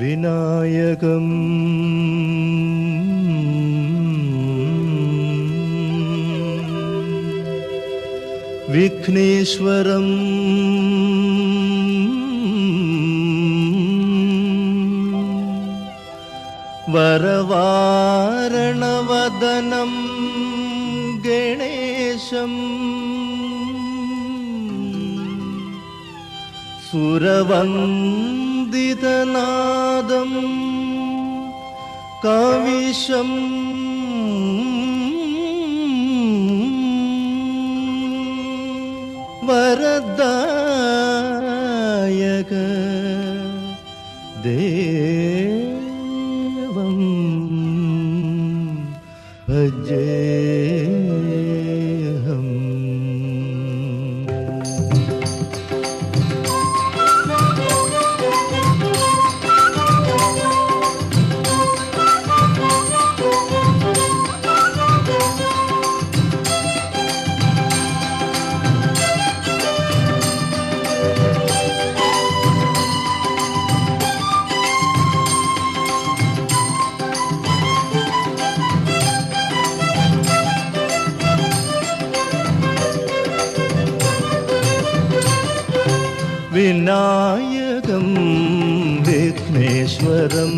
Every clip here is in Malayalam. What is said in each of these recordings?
വിനായകം വിഘ്നേശ്വരം വരവാരണവദനം ഗണേശം സുരവന്ദിതനാദം കവിശം വരദായക ദേവം ഭജേഹം. വിനായകം വിഘ്നേശ്വരം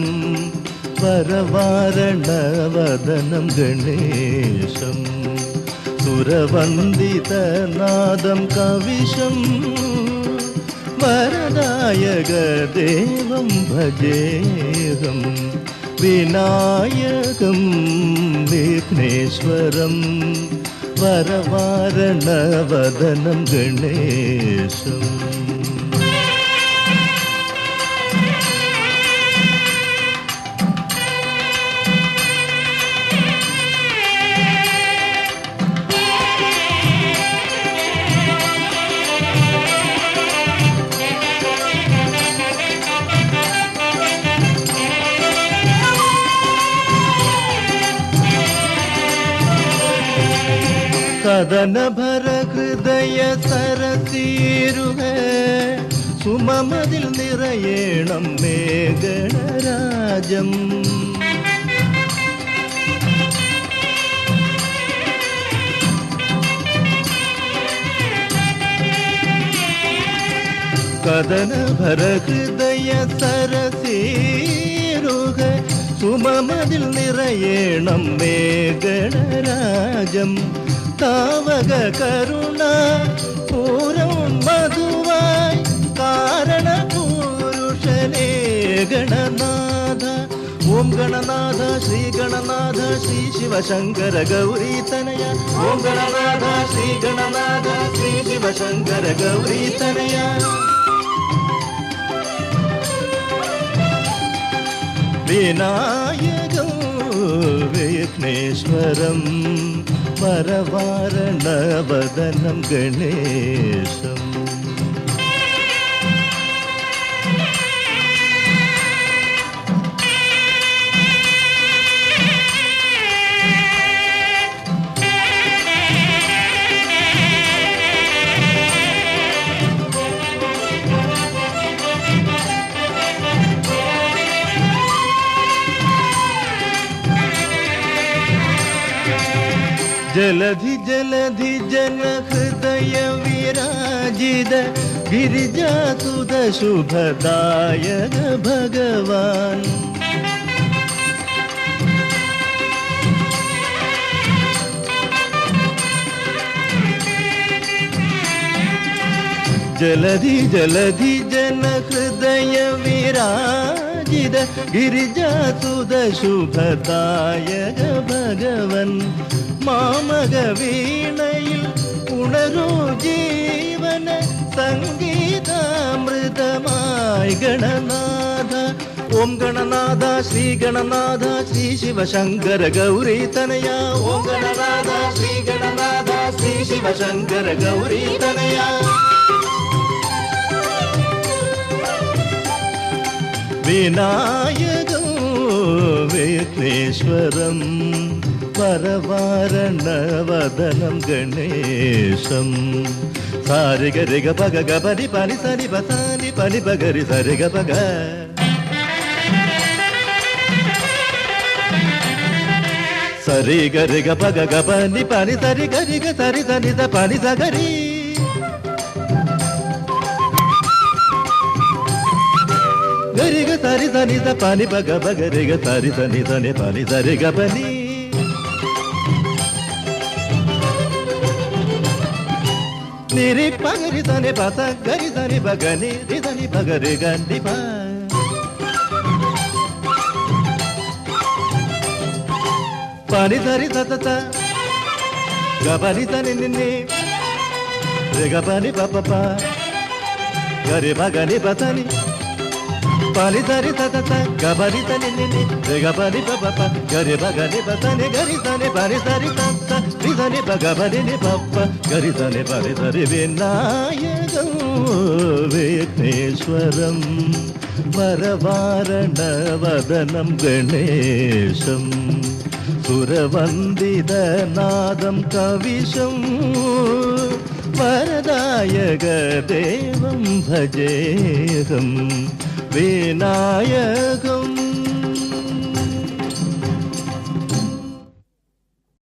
വരവാരണവദനം ഗണേശം സുരവന്ദിതനാദം കവിശം വരദായക ദേവം ഭജേഹം. വിനായകം വിഘ്നേശ്വരം വരവാരണവദനം ഗണേശം. കദന ഭര ഹൃദയ സരസീരുക സുമമതിൽ നിറയേണം മേഘണരാജം. കദന ഭര ഹൃദയ സരസീരുക സുമമതിൽ നിറയേണം മേഘണരാജം. താവക കരുണ പൂരം മധുവായി കാരണ പുരുഷനേ ഗണനാഥ. ഓം ഗണനാഥ ശ്രീ ഗണനാഥ ശ്രീ ശിവശങ്കര ഗൗരീ തനയ. ഓം ഗണനാഥ ശ്രീ ഗണനാഥ ശ്രീ ശിവശങ്കര ഗൗരീ തനയ. വിനായകം വിഘ്നേശ്വരം വരവാരണവദനം ഗണേശം. ജലധി ജലധി ജന ഹൃദയ വിരാജിത ഗിരിജാസുത ശുഭദായക ഭഗവാൻ. ജലധി ജലധി ജന ഹൃദയ വിരാജിത ഗിരിജാസുത ശുഭദായക ഭഗവൻ. മാമക വീണയിൽ ഉണരൂ ജീവന സംഗീതാമൃതമായി ഗണനാഥ. ഓം ഗണനാഥ ശ്രീ ഗണനാഥ ശ്രീ ശിവശങ്കര ഗൗരീ തനയ. ഓം ഗണനാഥ ശ്രീ ഗണനാഥ ശ്രീ ശിവശങ്കര ഗൗരീ തനയ. വിനായകം വിഘ്നേശ്വരം വരവാരണവദനം ഗണേശം. സാരി ഗരി ഗ പഗ ഗ പനി പനി സനി പ സാനി പനി പഗരി സരി ഗ പഗ. సరి గరి గ పగ గ పని పని సరి గరి గ సరి సని ద పని సగరి గరి గ సరి సని ద పని పగ పగ రి గ సరి సని సని పని సరి గ పని నిరి పగరి సని పస గరి సని బగని రి సని బగరి గండి ప పని సరి సత గబని సని నిన్ని రి గ పని ప ప గరి బగని పసని పని సరి సత గబని సని నిన్ని రి గ పని ప ప గరి బగని పసని గరి సని పని సరి సత రి సని బగబని ని పప్ప గరి సని పని సరి వినాయకం విఘ్నేశ్వరం వరవారణ వదనం గణేశం സുരവന്ദിതനാദം കവിശം വരദായകദേവം ഭജേഹം വിനായകം